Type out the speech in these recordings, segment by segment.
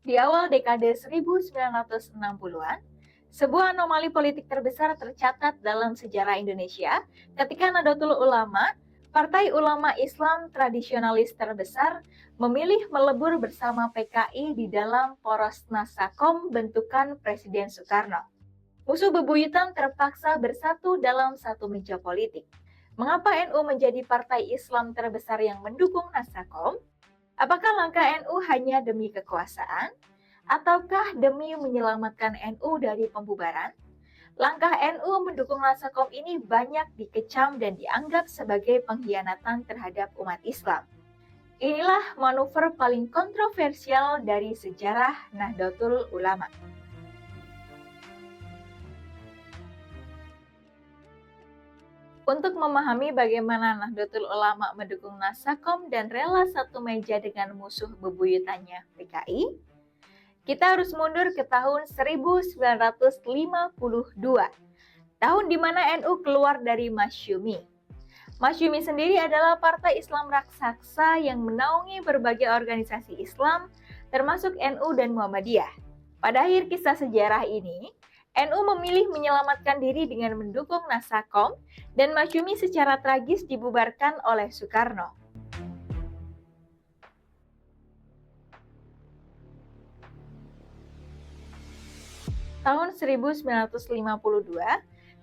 Di awal dekade 1960-an, sebuah anomali politik terbesar tercatat dalam sejarah Indonesia ketika Nahdlatul Ulama, Partai Ulama Islam tradisionalis terbesar, memilih melebur bersama PKI di dalam poros Nasakom bentukan Presiden Soekarno. Musuh bebuyutan terpaksa bersatu dalam satu meja politik. Mengapa NU menjadi partai Islam terbesar yang mendukung Nasakom? Apakah langkah NU hanya demi kekuasaan? Ataukah demi menyelamatkan NU dari pembubaran? Langkah NU mendukung Nasakom ini banyak dikecam dan dianggap sebagai pengkhianatan terhadap umat Islam. Inilah manuver paling kontroversial dari sejarah Nahdlatul Ulama. Untuk memahami bagaimana Nahdlatul Ulama mendukung Nasakom dan rela satu meja dengan musuh bebuyutannya PKI, kita harus mundur ke tahun 1952, tahun di mana NU keluar dari Masyumi. Masyumi sendiri adalah partai Islam raksasa yang menaungi berbagai organisasi Islam, termasuk NU dan Muhammadiyah. Pada akhir kisah sejarah ini, NU memilih menyelamatkan diri dengan mendukung Nasakom dan Masyumi secara tragis dibubarkan oleh Soekarno. Tahun 1952,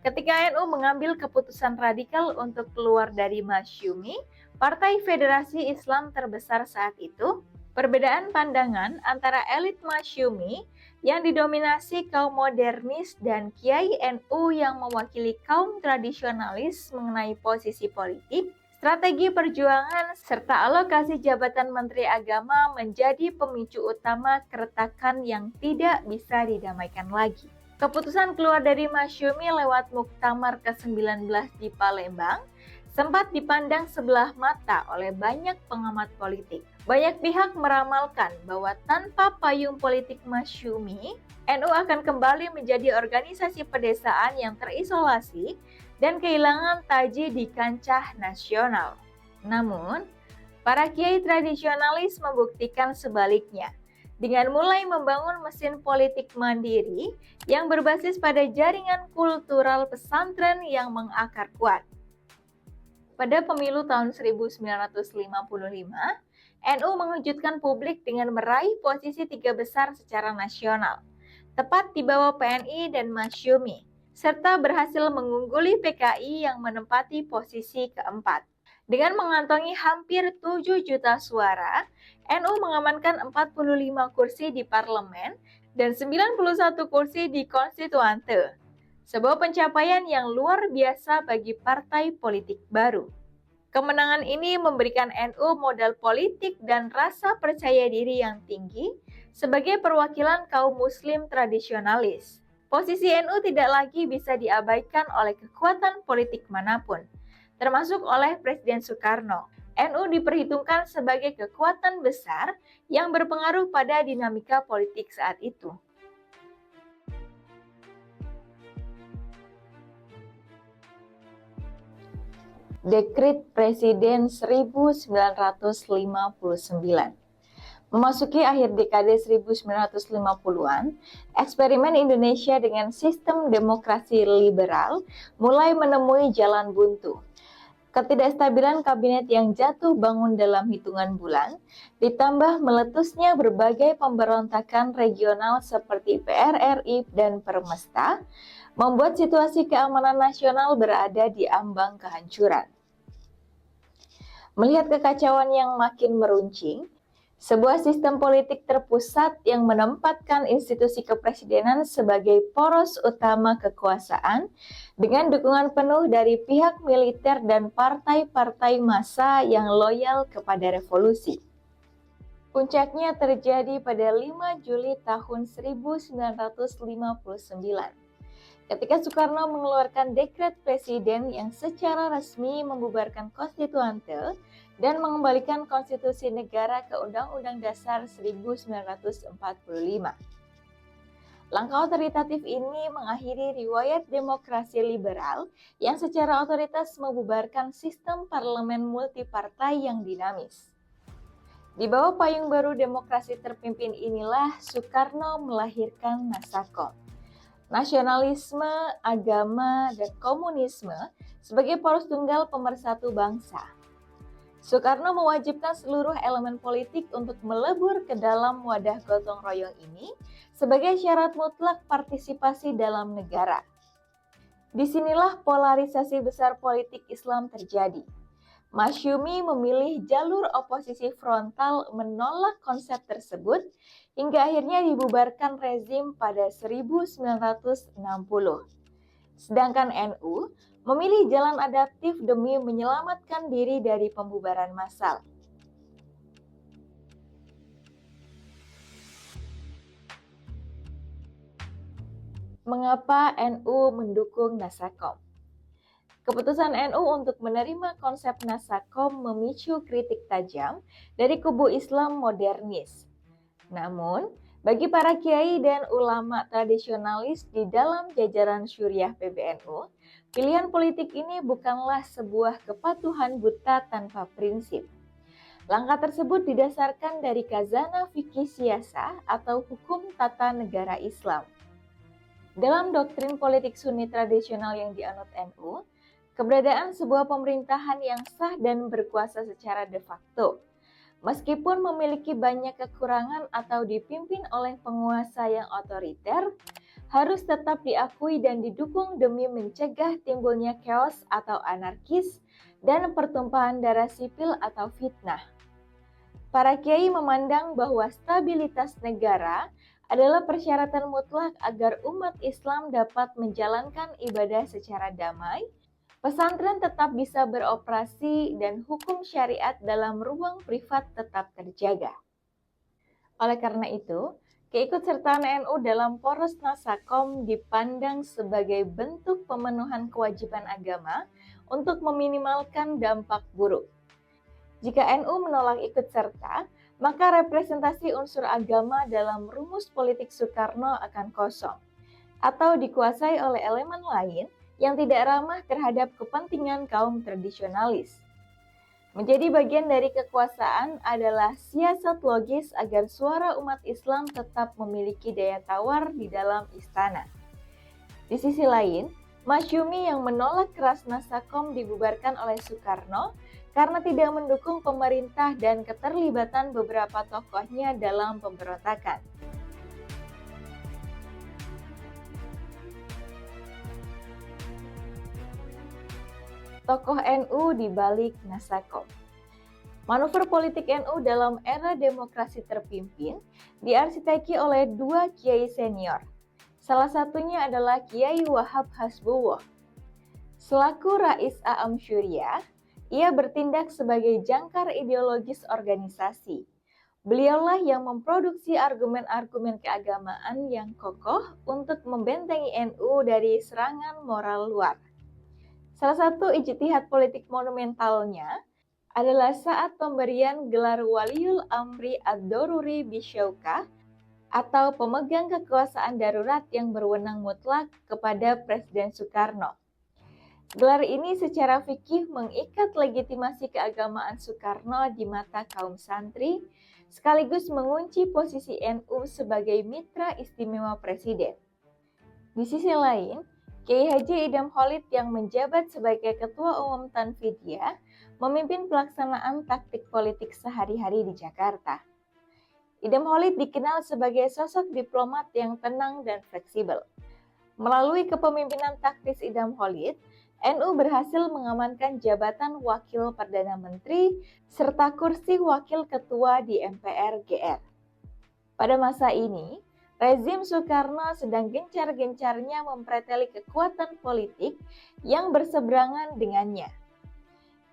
ketika NU mengambil keputusan radikal untuk keluar dari Masyumi, Partai Federasi Islam terbesar saat itu, perbedaan pandangan antara elit Masyumi yang didominasi kaum modernis dan Kiai NU yang mewakili kaum tradisionalis mengenai posisi politik, strategi perjuangan, serta alokasi jabatan Menteri Agama menjadi pemicu utama keretakan yang tidak bisa didamaikan lagi. Keputusan keluar dari Masyumi lewat Muktamar ke-19 di Palembang sempat dipandang sebelah mata oleh banyak pengamat politik. Banyak pihak meramalkan bahwa tanpa payung politik Masyumi, NU akan kembali menjadi organisasi pedesaan yang terisolasi dan kehilangan taji di kancah nasional. Namun, para kiai tradisionalis membuktikan sebaliknya, dengan mulai membangun mesin politik mandiri yang berbasis pada jaringan kultural pesantren yang mengakar kuat. Pada pemilu tahun 1955, NU mengejutkan publik dengan meraih posisi 3 besar secara nasional, tepat di bawah PNI dan Masyumi, serta berhasil mengungguli PKI yang menempati posisi keempat. Dengan mengantongi hampir 7 juta suara, NU mengamankan 45 kursi di parlemen dan 91 kursi di konstituante. Sebuah pencapaian yang luar biasa bagi partai politik baru. Kemenangan ini memberikan NU modal politik dan rasa percaya diri yang tinggi sebagai perwakilan kaum muslim tradisionalis. Posisi NU tidak lagi bisa diabaikan oleh kekuatan politik manapun, termasuk oleh Presiden Soekarno. NU diperhitungkan sebagai kekuatan besar yang berpengaruh pada dinamika politik saat itu. Dekret Presiden 1959. Memasuki akhir dekade 1950-an, eksperimen Indonesia dengan sistem demokrasi liberal mulai menemui jalan buntu. Ketidakstabilan kabinet yang jatuh bangun dalam hitungan bulan, ditambah meletusnya berbagai pemberontakan regional seperti PRRI dan Permesta, membuat situasi keamanan nasional berada di ambang kehancuran. Melihat kekacauan yang makin meruncing, sebuah sistem politik terpusat yang menempatkan institusi kepresidenan sebagai poros utama kekuasaan dengan dukungan penuh dari pihak militer dan partai-partai massa yang loyal kepada revolusi. Puncaknya terjadi pada 5 Juli tahun 1959. Ketika Soekarno mengeluarkan dekret presiden yang secara resmi membubarkan konstituante dan mengembalikan konstitusi negara ke Undang-Undang Dasar 1945. Langkah otoritatif ini mengakhiri riwayat demokrasi liberal yang secara otoritas membubarkan sistem parlemen multipartai yang dinamis. Di bawah payung baru demokrasi terpimpin inilah Soekarno melahirkan Nasakom. Nasionalisme, agama, dan komunisme sebagai poros tunggal pemersatu bangsa. Soekarno mewajibkan seluruh elemen politik untuk melebur ke dalam wadah gotong royong ini sebagai syarat mutlak partisipasi dalam negara. Disinilah polarisasi besar politik Islam terjadi. Masyumi memilih jalur oposisi frontal menolak konsep tersebut hingga akhirnya dibubarkan rezim pada 1960. Sedangkan NU memilih jalan adaptif demi menyelamatkan diri dari pembubaran massal. Mengapa NU mendukung Nasakom? Keputusan NU untuk menerima konsep Nasakom memicu kritik tajam dari kubu Islam modernis. Namun, bagi para kiai dan ulama tradisionalis di dalam jajaran Syuriah PBNU, pilihan politik ini bukanlah sebuah kepatuhan buta tanpa prinsip. Langkah tersebut didasarkan dari Khazanah Fikih Siyasah atau hukum tata negara Islam. Dalam doktrin politik Sunni tradisional yang dianut NU, keberadaan sebuah pemerintahan yang sah dan berkuasa secara de facto, meskipun memiliki banyak kekurangan atau dipimpin oleh penguasa yang otoriter, harus tetap diakui dan didukung demi mencegah timbulnya chaos atau anarkis dan pertumpahan darah sipil atau fitnah. Para kiai memandang bahwa stabilitas negara adalah persyaratan mutlak agar umat Islam dapat menjalankan ibadah secara damai, pesantren tetap bisa beroperasi, dan hukum syariat dalam ruang privat tetap terjaga. Oleh karena itu, keikutsertaan NU dalam poros Nasakom dipandang sebagai bentuk pemenuhan kewajiban agama untuk meminimalkan dampak buruk. Jika NU menolak ikut serta, maka representasi unsur agama dalam rumus politik Soekarno akan kosong, atau dikuasai oleh elemen lain yang tidak ramah terhadap kepentingan kaum tradisionalis. Menjadi bagian dari kekuasaan adalah siasat logis agar suara umat Islam tetap memiliki daya tawar di dalam istana. Di sisi lain, Masyumi yang menolak keras Nasakom dibubarkan oleh Soekarno karena tidak mendukung pemerintah dan keterlibatan beberapa tokohnya dalam pemberontakan. Tokoh NU di balik Nasakom. Manuver politik NU dalam era demokrasi terpimpin diarsiteki oleh dua kiai senior. Salah satunya adalah Kiai Wahab Hasbuwah. Selaku Rais A'am Syuriah, ia bertindak sebagai jangkar ideologis organisasi. Beliaulah yang memproduksi argumen-argumen keagamaan yang kokoh untuk membentengi NU dari serangan moral luar. Salah satu ijtihad politik monumentalnya adalah saat pemberian gelar Waliul Amri Ad-Daruri Bisyaukah atau pemegang kekuasaan darurat yang berwenang mutlak kepada Presiden Soekarno. Gelar ini secara fikih mengikat legitimasi keagamaan Soekarno di mata kaum santri, sekaligus mengunci posisi NU sebagai mitra istimewa Presiden. Di sisi lain, Kiai Haji Idam Khalid yang menjabat sebagai Ketua Umum Tanfidiyah memimpin pelaksanaan taktik politik sehari-hari di Jakarta. Idam Khalid dikenal sebagai sosok diplomat yang tenang dan fleksibel. Melalui kepemimpinan taktis Idam Khalid, NU berhasil mengamankan jabatan Wakil Perdana Menteri serta kursi Wakil Ketua di MPR GR. Pada masa ini, rezim Soekarno sedang gencar-gencarnya mempreteli kekuatan politik yang berseberangan dengannya.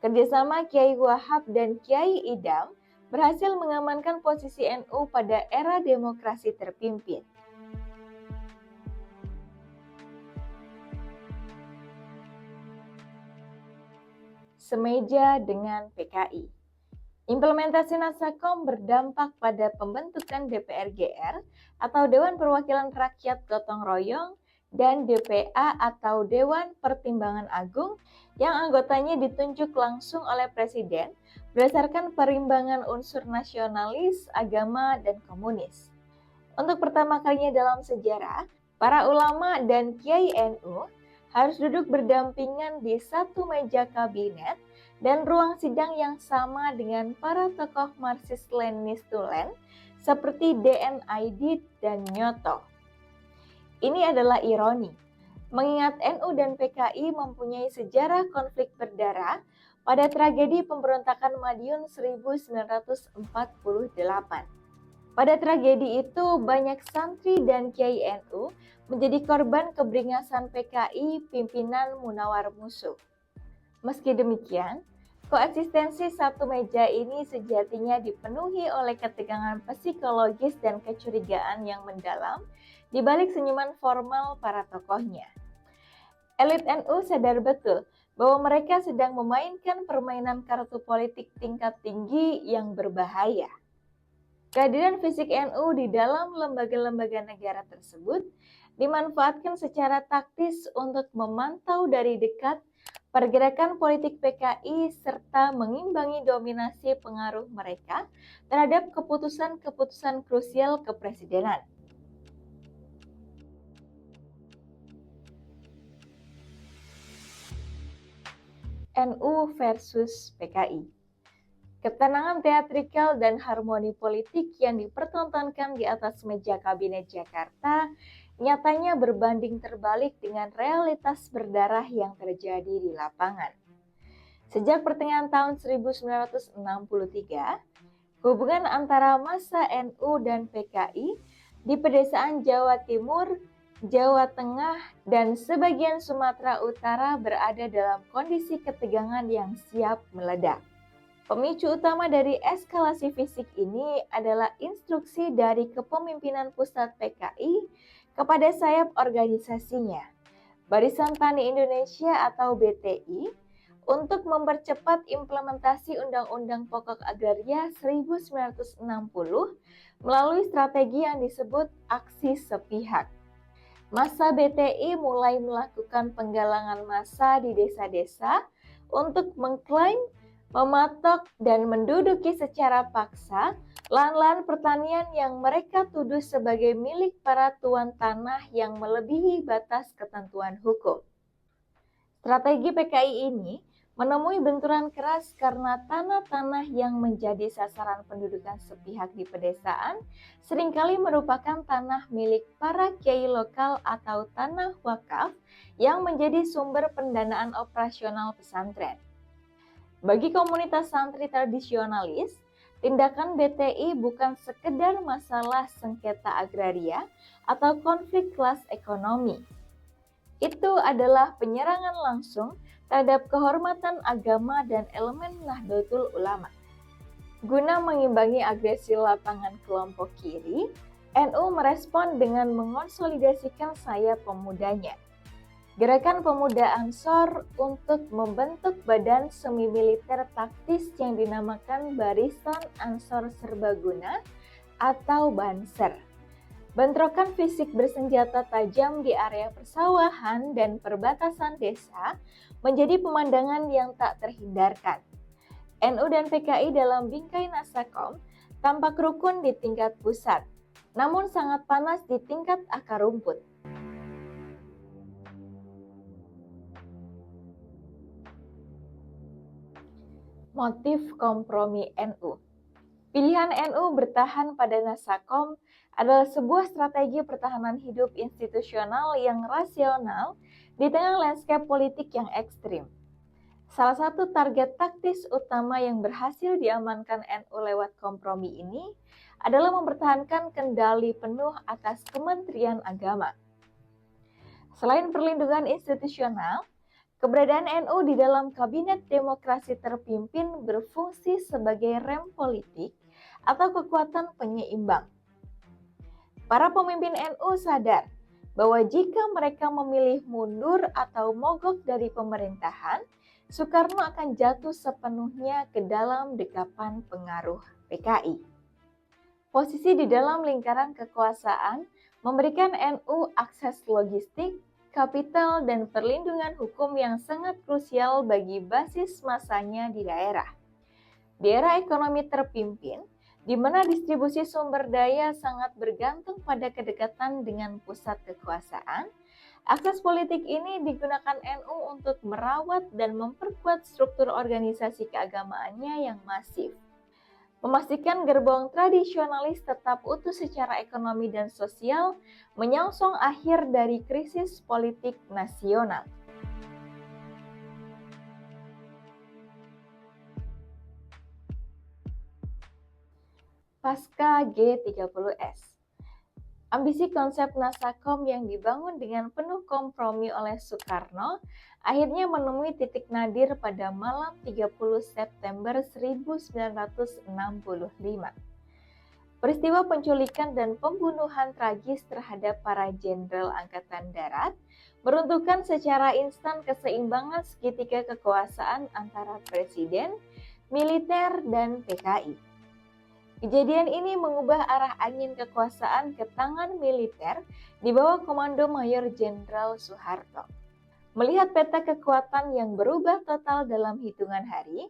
Kerjasama Kiai Wahab dan Kiai Idam berhasil mengamankan posisi NU pada era demokrasi terpimpin. Semeja dengan PKI. Implementasi Nasakom berdampak pada pembentukan DPR GR atau Dewan Perwakilan Rakyat Gotong Royong dan DPA atau Dewan Pertimbangan Agung yang anggotanya ditunjuk langsung oleh Presiden berdasarkan perimbangan unsur nasionalis, agama, dan komunis. Untuk pertama kalinya dalam sejarah, para ulama dan kiai NU harus duduk berdampingan di satu meja kabinet dan ruang sidang yang sama dengan para tokoh Marxist-Leninis Tulen seperti D.N. Aidit dan Nyoto. Ini adalah ironi, mengingat NU dan PKI mempunyai sejarah konflik berdarah pada tragedi pemberontakan Madiun 1948. Pada tragedi itu, banyak santri dan kiai NU menjadi korban keberingasan PKI pimpinan Munawar Musuh. Meski demikian, koeksistensi satu meja ini sejatinya dipenuhi oleh ketegangan psikologis dan kecurigaan yang mendalam di balik senyuman formal para tokohnya. Elit NU sadar betul bahwa mereka sedang memainkan permainan kartu politik tingkat tinggi yang berbahaya. Kehadiran fisik NU di dalam lembaga-lembaga negara tersebut dimanfaatkan secara taktis untuk memantau dari dekat pergerakan politik PKI serta mengimbangi dominasi pengaruh mereka terhadap keputusan-keputusan krusial kepresidenan. NU versus PKI. Ketenangan teatrikal dan harmoni politik yang dipertontonkan di atas meja kabinet Jakarta nyatanya berbanding terbalik dengan realitas berdarah yang terjadi di lapangan. Sejak pertengahan tahun 1963, hubungan antara massa NU dan PKI di pedesaan Jawa Timur, Jawa Tengah, dan sebagian Sumatera Utara berada dalam kondisi ketegangan yang siap meledak. Pemicu utama dari eskalasi fisik ini adalah instruksi dari kepemimpinan pusat PKI kepada sayap organisasinya, Barisan Tani Indonesia atau BTI, untuk mempercepat implementasi Undang-Undang Pokok Agraria 1960 melalui strategi yang disebut aksi sepihak. Massa BTI mulai melakukan penggalangan massa di desa-desa untuk mengklaim, mematok, dan menduduki secara paksa lahan-lahan pertanian yang mereka tuduh sebagai milik para tuan tanah yang melebihi batas ketentuan hukum. Strategi PKI ini menemui benturan keras karena tanah-tanah yang menjadi sasaran pendudukan sepihak di pedesaan seringkali merupakan tanah milik para kiai lokal atau tanah wakaf yang menjadi sumber pendanaan operasional pesantren. Bagi komunitas santri tradisionalis, tindakan BTI bukan sekedar masalah sengketa agraria atau konflik kelas ekonomi. Itu adalah penyerangan langsung terhadap kehormatan agama dan elemen Nahdlatul Ulama. Guna mengimbangi agresi lapangan kelompok kiri, NU merespon dengan mengonsolidasikan sayap pemudanya. Gerakan pemuda Ansor untuk membentuk badan semi-militer taktis yang dinamakan Barisan Ansor Serbaguna atau Banser. Bentrokan fisik bersenjata tajam di area persawahan dan perbatasan desa menjadi pemandangan yang tak terhindarkan. NU dan PKI dalam bingkai Nasakom tampak rukun di tingkat pusat, namun sangat panas di tingkat akar rumput. Motif kompromi NU. Pilihan NU bertahan pada Nasakom adalah sebuah strategi pertahanan hidup institusional yang rasional di tengah landscape politik yang ekstrim. Salah satu target taktis utama yang berhasil diamankan NU lewat kompromi ini adalah mempertahankan kendali penuh atas Kementerian Agama. Selain perlindungan institusional, keberadaan NU di dalam kabinet demokrasi terpimpin berfungsi sebagai rem politik atau kekuatan penyeimbang. Para pemimpin NU sadar bahwa jika mereka memilih mundur atau mogok dari pemerintahan, Soekarno akan jatuh sepenuhnya ke dalam dekapan pengaruh PKI. Posisi di dalam lingkaran kekuasaan memberikan NU akses logistik, kapital, dan perlindungan hukum yang sangat krusial bagi basis masanya di daerah. Di era ekonomi terpimpin, di mana distribusi sumber daya sangat bergantung pada kedekatan dengan pusat kekuasaan, akses politik ini digunakan NU untuk merawat dan memperkuat struktur organisasi keagamaannya yang masif. Memastikan gerbong tradisionalis tetap utuh secara ekonomi dan sosial, menyongsong akhir dari krisis politik nasional. Pasca G30S. Ambisi konsep Nasakom yang dibangun dengan penuh kompromi oleh Soekarno akhirnya menemui titik nadir pada malam 30 September 1965. Peristiwa penculikan dan pembunuhan tragis terhadap para jenderal Angkatan Darat meruntuhkan secara instan keseimbangan segitiga kekuasaan antara presiden, militer, dan PKI. Kejadian ini mengubah arah angin kekuasaan ke tangan militer di bawah komando Mayor Jenderal Soeharto. Melihat peta kekuatan yang berubah total dalam hitungan hari,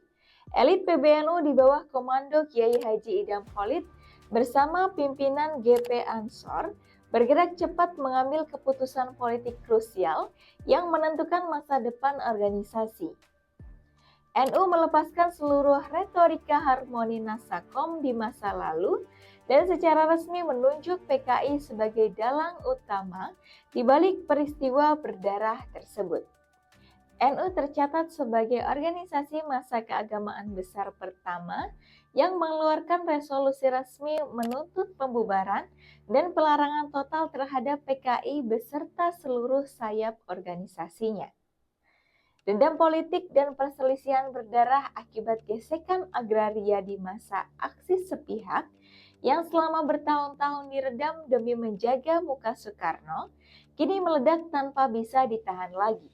elit PBNU di bawah komando Kiai Haji Idam Khalid bersama pimpinan GP Ansor bergerak cepat mengambil keputusan politik krusial yang menentukan masa depan organisasi. NU melepaskan seluruh retorika harmoni Nasakom di masa lalu dan secara resmi menunjuk PKI sebagai dalang utama di balik peristiwa berdarah tersebut. NU tercatat sebagai organisasi massa keagamaan besar pertama yang mengeluarkan resolusi resmi menuntut pembubaran dan pelarangan total terhadap PKI beserta seluruh sayap organisasinya. Dendam politik dan perselisihan berdarah akibat gesekan agraria di masa aksi sepihak yang selama bertahun-tahun diredam demi menjaga muka Soekarno, kini meledak tanpa bisa ditahan lagi.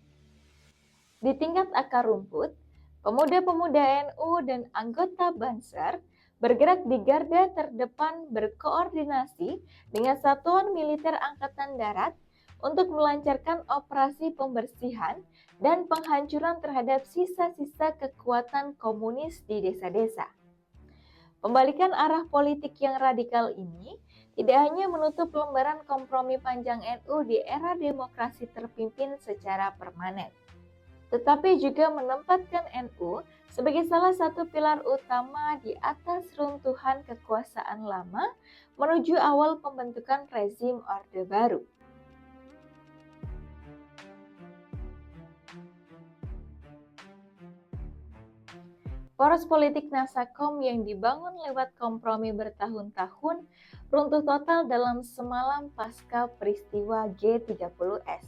Di tingkat akar rumput, pemuda-pemuda NU dan anggota Banser bergerak di garda terdepan berkoordinasi dengan Satuan Militer Angkatan Darat untuk melancarkan operasi pembersihan dan penghancuran terhadap sisa-sisa kekuatan komunis di desa-desa. Pembalikan arah politik yang radikal ini tidak hanya menutup lembaran kompromi panjang NU di era demokrasi terpimpin secara permanen, tetapi juga menempatkan NU sebagai salah satu pilar utama di atas runtuhan kekuasaan lama menuju awal pembentukan rezim Orde Baru. Poros politik Nasakom yang dibangun lewat kompromi bertahun-tahun runtuh total dalam semalam pasca peristiwa G30S.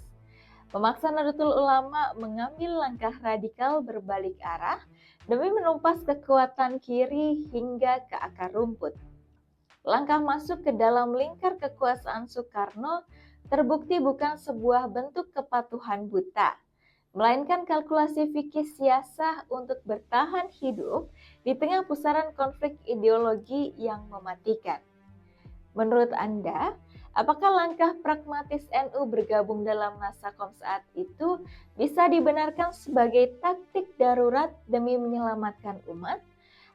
Memaksa Nahdlatul Ulama mengambil langkah radikal berbalik arah demi menumpas kekuatan kiri hingga ke akar rumput. Langkah masuk ke dalam lingkar kekuasaan Soekarno terbukti bukan sebuah bentuk kepatuhan buta, melainkan kalkulasi fikih siasah untuk bertahan hidup di tengah pusaran konflik ideologi yang mematikan. Menurut Anda, apakah langkah pragmatis NU bergabung dalam Nasakom saat itu bisa dibenarkan sebagai taktik darurat demi menyelamatkan umat?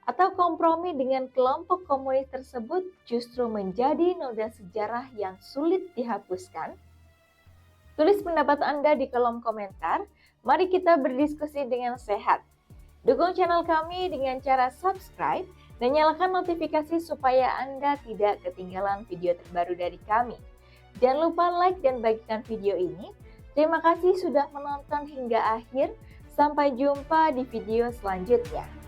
Atau kompromi dengan kelompok komunis tersebut justru menjadi noda sejarah yang sulit dihapuskan? Tulis pendapat Anda di kolom komentar. Mari kita berdiskusi dengan sehat. Dukung channel kami dengan cara subscribe dan nyalakan notifikasi supaya Anda tidak ketinggalan video terbaru dari kami. Jangan lupa like dan bagikan video ini. Terima kasih sudah menonton hingga akhir. Sampai jumpa di video selanjutnya.